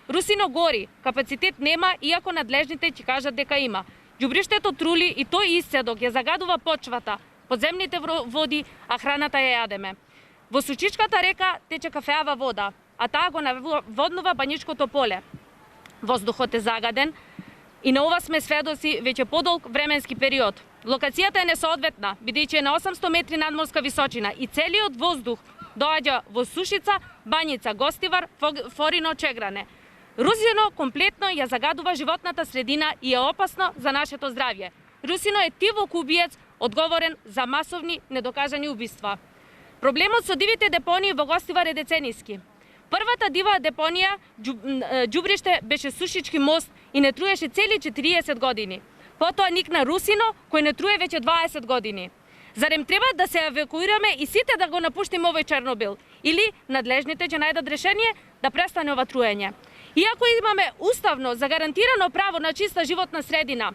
Русино гори, капацитет нема, иако надлежните ќе кажат дека има. Ѓубриштето трули и тој исцедок ја загадува почвата, подземните води, а храната ја јадеме. Во Сучичката река тече кафеава вода, а таа го наводнува Бањичкото поле. Воздухот е загаден и на ова сме сведоци веќе подолг временски период. Локацијата е несоодветна, бидејќи е на 800 метри надморска височина и целиот воздух доаѓа во Сушица, Бањица, Гостивар, Форино, Чегране. Русино комплетно ја загадува животната средина и е опасно за нашето здравје. Русино е тивок убиец, одговорен за масовни недокажани убиства. Проблемот со дивите депонии во Гостивар е деценијски. Првата дива депонија, ѓубриште, беше Сушички мост и не труеше цели 40 години. Потоа никна Русино, кој не труе веќе 20 години. Зарем треба да се евакуираме и сите да го напуштиме овој Чернобил? Или надлежните ќе најдат решение да престане ова труење? Иако имаме уставно загарантирано право на чиста животна средина,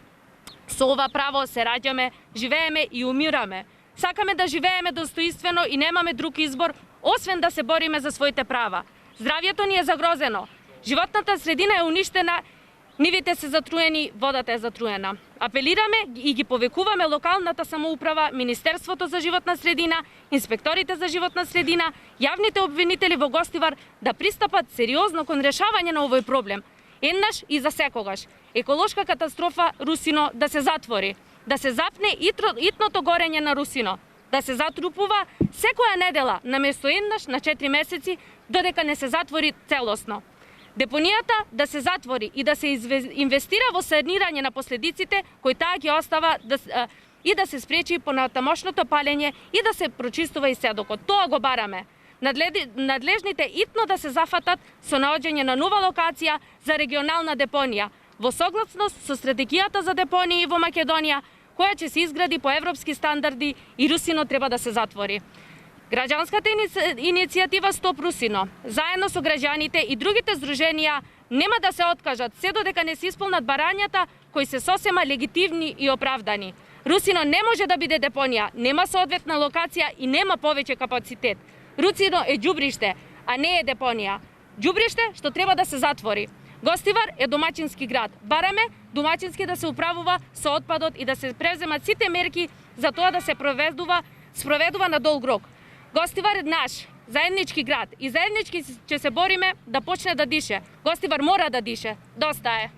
со ова право се раѓаме, живееме и умираме. Сакаме да живееме достоинствено и немаме друг избор, освен да се бориме за своите права. Здравјето ни е загрозено, животната средина е уништена, нивите се затруени, водата е затруена. Апелираме и ги повекуваме локалната самоуправа, Министерството за животна средина, инспекторите за животна средина, јавните обвинители во Гостивар да пристапат сериозно кон решавање на овој проблем. Еднаш и за секогаш. Еколошка катастрофа Русино да се затвори, да се запне итното горење на Русино, да се затрупува секоја недела, наместо еднаш на 4 месеци, додека не се затвори целосно. Депонијата да се затвори и да се инвестира во санирање на последиците кои таа ги остава и да се спречи понатамошното палење и да се прочистува и седокот. Тоа го бараме. Надлежните итно да се зафатат со наоѓање на нова локација за регионална депонија, во согласност со стратегијата за депонии во Македонија, која ќе се изгради по европски стандарди и Русино треба да се затвори. Граѓанската иницијатива Стоп Русино, заедно со граѓаните и другите здруженија, нема да се откажат се додека не се исполнат барањата кои се сосема легитимни и оправдани. Русино не може да биде депонија, нема соодветна локација и нема повеќе капацитет. Русино е ѓубриште, а не е депонија. Ѓубриште што треба да се затвори. Гостивар е домаќински град. Бараме домаќински да се управува со отпадот и да се преземат сите мерки за тоа да се спроведува на долг рок. Гостивар е наш, заеднички град и заеднички ќе се бориме да почне да дише. Гостивар мора да дише. Доста е.